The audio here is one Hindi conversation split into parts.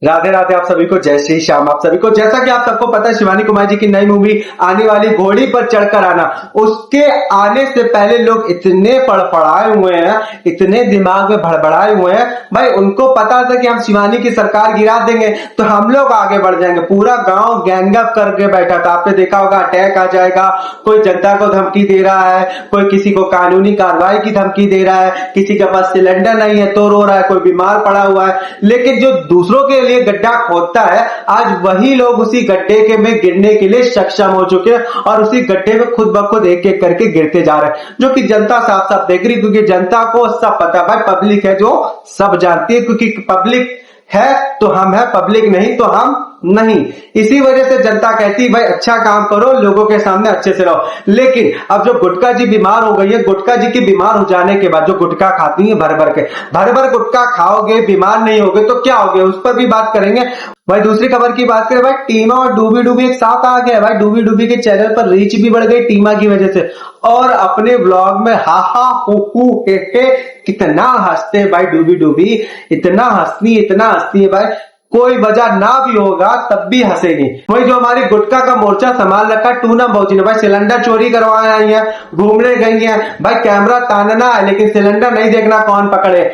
राधे राधे आप सभी को, जय श्री श्याम आप सभी को। जैसा कि आप सबको पता है, शिवानी कुमारी जी की नई मूवी आने वाली, घोड़ी पर चढ़कर आना। उसके आने से पहले लोग इतने फड़फड़ाए हुए हैं, इतने दिमाग में भड़बड़ाए हुए हैं भाई। उनको पता था कि हम शिवानी की सरकार गिरा देंगे तो हम लोग आगे बढ़ जाएंगे। पूरा गांव गैंगअप करके बैठा था। आपने देखा होगा, अटैक आ जाएगा, कोई जनता को धमकी दे रहा है, कोई किसी को कानूनी कार्रवाई की धमकी दे रहा है, किसी के पास सिलेंडर नहीं है तो रो रहा है, कोई बीमार पड़ा हुआ है। लेकिन जो दूसरों के लिए गड्ढा खोदता है, आज वही लोग उसी गड्ढे के में गिरने के लिए सक्षम हो चुके हैं और उसी गड्ढे में खुद ब खुद एक एक करके गिरते जा रहे हैं, जो कि जनता साफ साफ देख रही। क्योंकि जनता को सब पता है भाई, पब्लिक है जो सब जानती है। क्योंकि पब्लिक है तो हम है, पब्लिक नहीं तो हम नहीं। इसी वजह से जनता कहती भाई अच्छा काम करो, लोगों के सामने अच्छे से रहो। लेकिन अब जो गुटखा जी बीमार हो गई है, गुटखा जी की बीमार हो जाने के बाद जो गुटखा खाती है भर भर गुटखा खाओगे, बीमार नहीं होगे तो क्या होगे, उस पर भी बात करेंगे भाई। दूसरी खबर की बात करें भाई, टीमा और डूबी डूबी एक साथ आ गया भाई। डूबी डूबी के चैनल पर रीच भी बढ़ गई टीमा की वजह से, और अपने ब्लॉग में हा हा हु हे कितना हंसते भाई। डूबी डूबी इतना हंसती है भाई, कोई वजह ना भी होगा तब भी हंसेगी। वही जो हमारी गुटखा का मोर्चा संभाल रखा टूनम भौजी ने भाई, सिलेंडर चोरी करवाए आई है, घूमने गई है भाई, कैमरा तानना है लेकिन सिलेंडर नहीं देखना कौन पकड़े।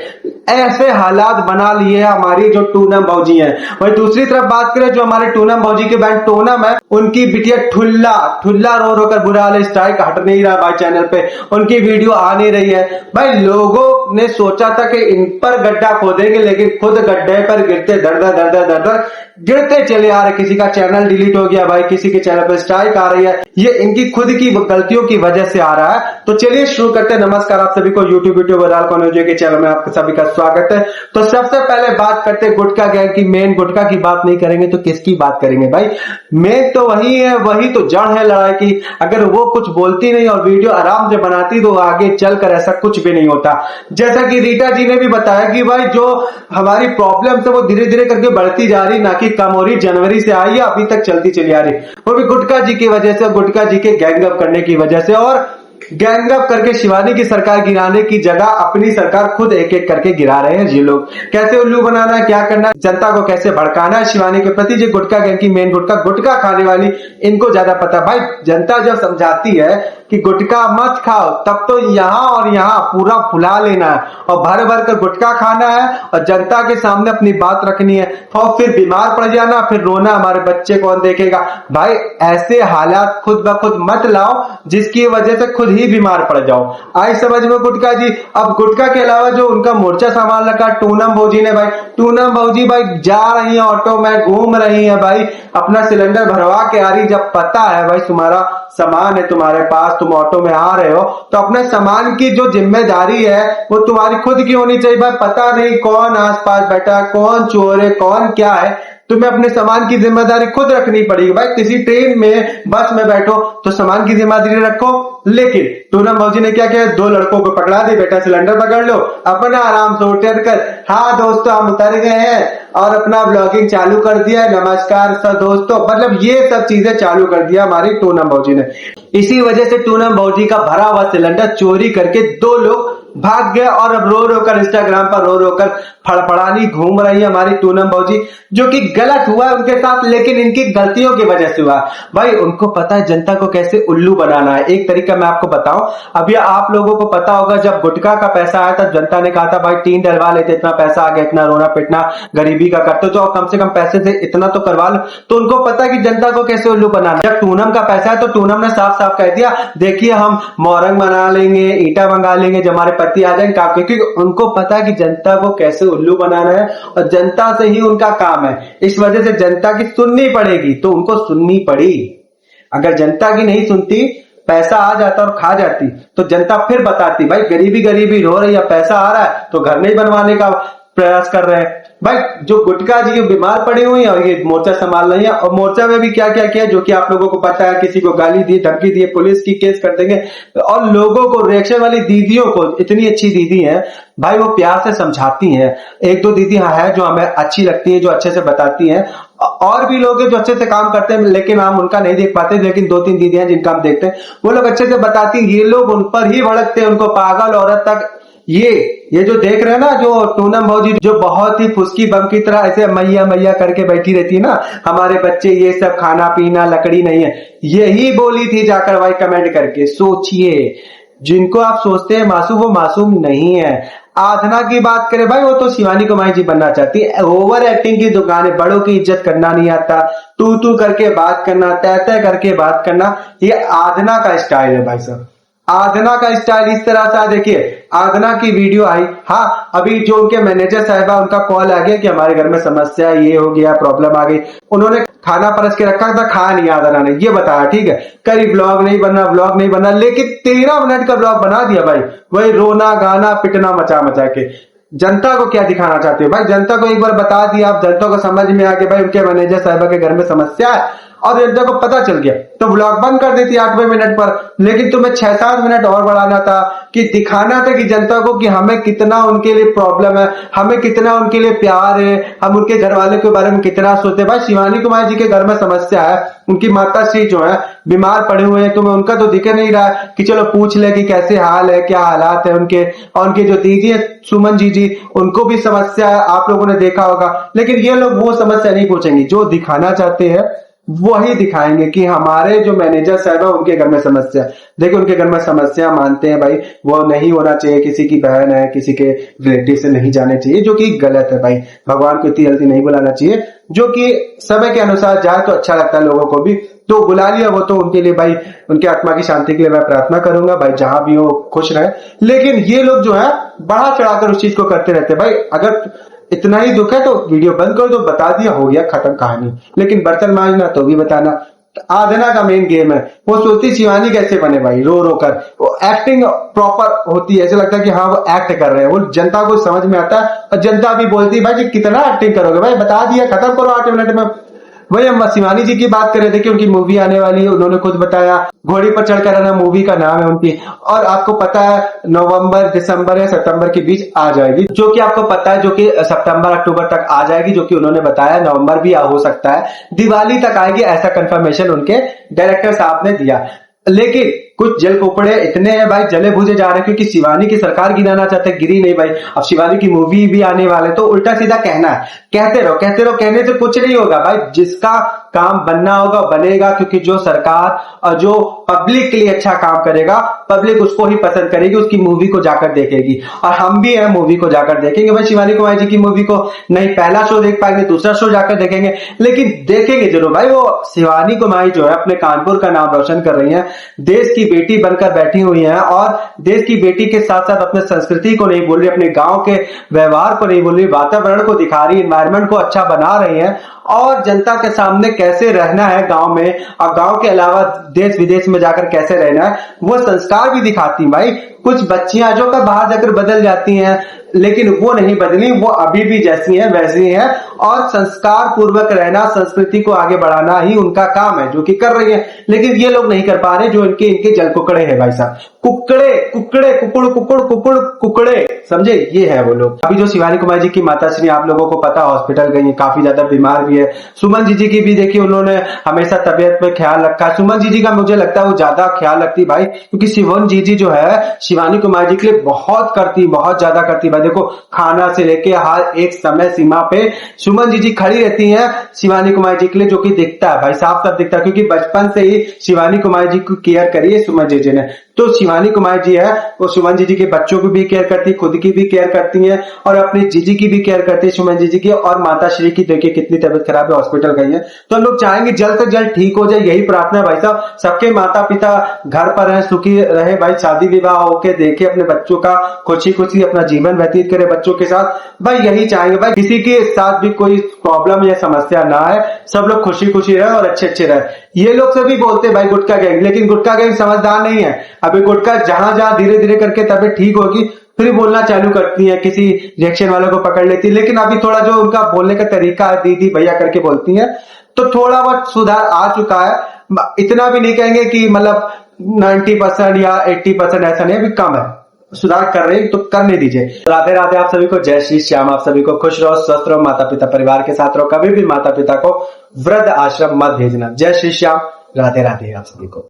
ऐसे हालात बना लिए हमारी जो टूनम भौजी है। वही दूसरी तरफ बात करें, जो हमारे टूनम भौजी के बहन टोनम है, उनकी बिटिया ठुल्ला रो रो कर बुरा हाल, स्ट्राइक हट नहीं रहा भाई चैनल पे, उनकी वीडियो आ नहीं रही है भाई। लोगों ने सोचा था कि इन पर गड्ढा खोदेंगे, लेकिन खुद गड्ढे पर गिरते दर गिरते चले आ रहे। किसी का चैनल डिलीट हो गया भाई, किसी के चैनल पर स्ट्राइक आ रही है। ये इनकी खुद की गलतियों की वजह से आ रहा है। तो चलिए शुरू करते हैं। नमस्कार आप सभी को, यूट्यूब के चैनल में आपका सभी का स्वागत है। तो सबसे पहले बात करते हैं गुटखा गैंग की। मेन गुटखा की बात नहीं करेंगे तो किसकी बात करेंगे भाई? मेन तो वही है, वही तो जड़ है लड़ाई की। अगर वो कुछ बोलती नहीं और वीडियो आराम से बनाती तो आगे चलकर ऐसा कुछ भी नहीं होता। जैसा कि रीटा जी ने भी बताया कि भाई जो हमारी प्रॉब्लम है वो धीरे धीरे करके बढ़ती जा रही, ना कि कम हो रही। जनवरी से आई है, अभी तक चलती चली आ रही, वो भी गुटखा जी की वजह से, गुटखा जी के गैंगअप करने की वजह से। और गैंगअप करके शिवानी की सरकार गिराने की जगह अपनी सरकार खुद एक एक करके गिरा रहे हैं। ये लोग कैसे उल्लू बनाना है, क्या करना है, जनता को कैसे भड़काना है शिवानी के प्रति। जो गुटखा गैंग की मेन गुटखा खाने वाली, इनको ज्यादा पता भाई। जनता जब समझाती है कि गुटखा मत खाओ, तब तो यहाँ और यहाँ पूरा फुला लेना है और भर भर कर गुटखा खाना है और जनता के सामने अपनी बात रखनी है, और फिर बीमार पड़ जाना, फिर रोना, हमारे बच्चे कौन देखेगा भाई। ऐसे हालात खुद ब खुद मत लाओ जिसकी वजह से खुद ही बीमार पड़ जाओ। आई समझ में गुटखा जी? अब गुटखा के अलावा जो उनका मोर्चा संभाल रखा टूनम भौजी ने भाई, टूनम भौजी भाई जा रही है ऑटो में, घूम रही है भाई, अपना सिलेंडर भरवा के आ रही। जब पता है भाई तुम्हारा सामान है तुम्हारे पास, तुम ऑटो में आ रहे हो, तो अपने सामान की जो जिम्मेदारी है वो तुम्हारी खुद की होनी चाहिए भाई। पता नहीं कौन आसपास बैठा है, कौन चोर है, कौन क्या है, तुम्हें अपने सामान की जिम्मेदारी खुद रखनी पड़ेगी भाई। किसी ट्रेन में, बस में बैठो तो सामान की जिम्मेदारी रखो। लेकिन टूनम भौजी ने क्या किया, दो लड़कों को पकड़ा दी, बेटा सिलेंडर पकड़ लो, अपना आराम से उतर कर, हाँ दोस्तों हम उतर गए हैं, और अपना ब्लॉगिंग चालू कर दिया। नमस्कार सर दोस्तों, मतलब ये सब चीजें चालू कर दिया हमारी टूनम भौजी ने। इसी वजह से टूनम भौजी का भरा हुआ सिलेंडर चोरी करके दो लोग भाग गए, और अब रो रो कर इंस्टाग्राम पर रो रो कर फड़फड़ानी घूम रही है हमारी टूनम भौजी, जो कि गलत हुआ है उनके साथ, लेकिन इनकी गलतियों की वजह से हुआ भाई। उनको पता है जनता को कैसे उल्लू बनाना है। एक तरीका मैं आपको बताऊं, अभी आप लोगों को पता होगा जब गुटखा का पैसा आया था, जनता ने कहा था भाई टीन डलवा लेते, इतना पैसा आ गया, इतना रोना पिटना गरीबी का करते तो कम से कम पैसे से इतना तो करवा लो। तो उनको पता है कि जनता को कैसे उल्लू बनाना। जब टूनम का पैसा है तो टूनम ने साफ साफ कह दिया, देखिए हम मोरंग बना लेंगे, ईटा मंगा लेंगे, जब हमारे पति आ जाएंगे काम, क्योंकि उनको पता है कि जनता को कैसे उल्लू बनाना है और जनता से ही उनका काम है। इस वजह से जनता की सुननी पड़ेगी, तो उनको सुननी पड़ी। अगर जनता की नहीं सुनती, पैसा आ जाता और खा जाती, तो जनता फिर बताती भाई गरीबी रो रही है, पैसा आ रहा है तो घर नहीं बनवाने का प्रयास कर रहे हैं भाई। जो गुटखा जी बीमार पड़ी हुई है और ये मोर्चा संभाल रही है, और मोर्चा में भी क्या क्या किया जो कि आप लोगों को पता है, किसी को गाली दी, धमकी दी, पुलिस की केस कर देंगे, और लोगों को, रिएक्शन वाली दीदियों को, इतनी अच्छी दीदी है भाई, वो प्यार से समझाती हैं। एक दो दीदी है जो हमें अच्छी लगती है, जो अच्छे से बताती हैं, और भी लोग हैं जो अच्छे से काम करते हैं लेकिन हम उनका नहीं देख पाते, लेकिन दो तीन दीदी हैं जिनका हम देखते हैं, वो लोग अच्छे से बताती हैं। ये लोग उन पर ही भड़कते हैं, उनको पागल औरत तक ये जो देख रहे हैं ना, जो पूनम भौजी जो बहुत ही फुसकी बम की तरह ऐसे मैया मैया करके बैठी रहती है ना, हमारे बच्चे ये सब खाना पीना लकड़ी नहीं है, यही बोली थी जाकर भाई कमेंट करके। सोचिए, जिनको आप सोचते हैं मासूम, वो मासूम नहीं है। आधना की बात करें भाई, वो तो शिवानी कुमारी जी बनना चाहती है। ओवर एक्टिंग की दुकान है, बड़ों की इज्जत करना नहीं आता, तू तू करके बात करना, तय तय करके बात करना, ये आधना का स्टाइल है भाई साहब। आधना का स्टाइल इस तरह से, देखिए आधना की वीडियो आई, हाँ अभी जो उनके मैनेजर साहिबा उनका कॉल आ गया कि हमारे घर में समस्या ये हो गया, प्रॉब्लम आ गई, उन्होंने खाना परस के रखा था, खाया नहीं आधना ने, ये बताया ठीक है, कई ब्लॉग नहीं बना, लेकिन 13 मिनट का ब्लॉग बना दिया भाई, वही रोना गाना पिटना मचा मचा के। जनता को क्या दिखाना चाहते हो भाई? जनता को एक बार बता दिया, आप जनता को समझ में आ गया भाई उनके मैनेजर साहिबा के घर में समस्या है, और जनता को पता चल गया तो ब्लॉग बंद कर देती 8वें मिनट पर। लेकिन तुम्हें 6-7 मिनट और बढ़ाना था, कि दिखाना था कि जनता को कि हमें कितना उनके लिए प्रॉब्लम है, हमें कितना उनके लिए प्यार है, हम उनके घर वाले के बारे में कितना सोचते हैं। भाई शिवानी कुमारी जी के घर में समस्या है, उनकी माता श्री जो है बीमार पड़े हुए हैं, तुम्हें उनका तो दिख नहीं रहा है कि चलो पूछ ले कि कैसे हाल है, क्या हालात है उनके। और उनके जो दीदी है सुमन जी, उनको भी समस्या है, आप लोगों ने देखा होगा। लेकिन ये लोग वो समस्या नहीं पूछेंगे, जो दिखाना चाहते हैं वही दिखाएंगे कि हमारे जो मैनेजर साहब है उनके घर में समस्या। देखिए उनके घर में समस्या मानते हैं भाई, वो नहीं होना चाहिए, किसी की बहन है, किसी के रिलेटिव से नहीं जाने चाहिए, जो कि गलत है भाई। भगवान को इतनी जल्दी नहीं बुलाना चाहिए, जो कि समय के अनुसार जाए तो अच्छा लगता है लोगों को भी, तो बुला लिया वो तो उनके लिए भाई, उनके आत्मा की शांति के लिए मैं प्रार्थना करूंगा भाई, जहां भी हो खुश रहे। लेकिन ये लोग जो है बढ़ा चढ़ाकर उस चीज को करते रहते भाई। अगर इतना ही दुख है तो वीडियो बंद कर दो, बता दिया, हो गया खत्म कहानी। लेकिन बर्तन मांजना तो भी बताना। आधना का मेन गेम है, वो सोचती शिवानी कैसे बने भाई, रो रो कर। वो एक्टिंग प्रॉपर होती है, ऐसा लगता है कि हाँ वो एक्ट कर रहे हैं, वो जनता को समझ में आता है। और जनता भी बोलती है भाई जी कितना एक्टिंग करोगे भाई, बता दिया खत्म करो 8 मिनट में। वही हम शिवानी जी की बात कर रहे थे कि उनकी मूवी आने वाली है, उन्होंने खुद बताया घोड़ी पर चढ़कर आना मूवी का नाम है उनकी। और आपको पता है नवंबर दिसंबर या सितंबर के बीच आ जाएगी, जो कि आपको पता है, जो कि सितंबर अक्टूबर तक आ जाएगी, जो कि उन्होंने बताया नवंबर भी हो सकता है, दिवाली तक आएगी, ऐसा कंफर्मेशन उनके डायरेक्टर साहब ने दिया। लेकिन कुछ जल कुकड़े इतने हैं भाई, जले भुजे जा रहे हैं, क्योंकि शिवानी की सरकार गिराना चाहते, गिरी नहीं भाई। अब शिवानी की मूवी भी आने वाले, तो उल्टा सीधा कहना है, कहते रहो, कहने से कुछ नहीं होगा भाई। जिसका काम बनना होगा बनेगा, क्योंकि जो सरकार और जो पब्लिक के लिए अच्छा काम करेगा, पब्लिक उसको ही पसंद करेगी, उसकी मूवी को जाकर देखेगी। और हम भी हैं, मूवी को जाकर देखेंगे भाई, शिवानी कुमारी जी की मूवी को। नहीं पहला शो देख पाएंगे, दूसरा शो जाकर देखेंगे, लेकिन देखेंगे जरूर भाई। वो शिवानी कुमारी जो है अपने कानपुर का नाम रोशन कर रही है, देश की बेटी बनकर बैठी हुई हैं, और देश की बेटी के साथ साथ अपने संस्कृति को नहीं भूल रही, अपने गांव के व्यवहार को नहीं भूल रही, वातावरण को दिखा रही, एनवायरमेंट को अच्छा बना रही हैं, और जनता के सामने कैसे रहना है गांव में, और गांव के अलावा देश विदेश में जाकर कैसे रहना है, वो संस्कार भी दिखाती भाई। कुछ बच्चियां जो कर बाहर जाकर बदल जाती हैं, लेकिन वो नहीं बदली, वो अभी भी जैसी हैं वैसी हैं, और संस्कार पूर्वक रहना, संस्कृति को आगे बढ़ाना ही उनका काम है, जो कि कर रही है। लेकिन ये लोग नहीं कर पा रहे, जो इनके जल कुकड़े हैं भाई साहब, कुकड़े समझे, ये है वो लोग। अभी जो शिवानी कुमारी जी की माताश्री आप लोगों को पता हॉस्पिटल गई है, काफी ज्यादा बीमार भी है। सुमन जी की भी देखिए, उन्होंने हमेशा तबियत पे ख्याल रखा। सुमन जी का मुझे लगता है वो ज्यादा ख्याल रखती भाई, क्योंकि शिवन जी जो है शिवानी कुमारी जी के लिए बहुत करती, बहुत ज्यादा करती भाई। देखो खाना से लेके हर एक समय सीमा पे सुमन जी खड़ी रहती हैं शिवानी कुमारी जी के लिए, जो कि दिखता है भाई, साफ साफ दिखता है, क्योंकि बचपन से ही शिवानी कुमारी जी को केयर करी है सुमन जी ने। तो शिवानी कुमारी जी है वो सुमन जी के बच्चों की भी केयर करती, खुद की भी केयर करती हैं, और अपनी जीजी की भी केयर करती है सुमन जी की। और माता श्री की देखिए कितनी तबियत खराब है, हॉस्पिटल गई है। तो हम लोग चाहेंगे जल्द से जल्द ठीक हो जाए, यही प्रार्थना है भाई साहब। सबके माता पिता घर पर रहे, सुखी रहे भाई, शादी विवाह होके देखे अपने बच्चों का, खुशी खुशी अपना जीवन व्यतीत करे बच्चों के साथ भाई, यही चाहेंगे भाई। किसी के साथ भी कोई प्रॉब्लम या समस्या ना है, सब लोग खुशी खुशी रहे और अच्छे अच्छे रहे। ये लोग सभी बोलते हैं भाई गुटखा गैंग, लेकिन गुटखा गैंग समझदार नहीं है। अभी गुटखा जहां जहां धीरे धीरे करके तबियत ठीक होगी फिर बोलना चालू करती है, किसी रिएक्शन वालों को पकड़ लेती है। लेकिन अभी थोड़ा जो उनका बोलने का तरीका है, दीदी भैया करके बोलती है, तो थोड़ा बहुत सुधार आ चुका है। इतना भी नहीं कहेंगे कि मतलब 90% या 80%, ऐसा नहीं, अभी कम है, सुधार कर रहे हैं, तो करने दीजिए। राधे राधे आप सभी को, जय श्री श्याम। आप सभी को खुश रहो, स्वस्थ रहो, माता पिता परिवार के साथ रहो, कभी भी माता पिता को वृद्ध आश्रम मत भेजना। जय श्री श्याम, राधे राधे आप सभी को।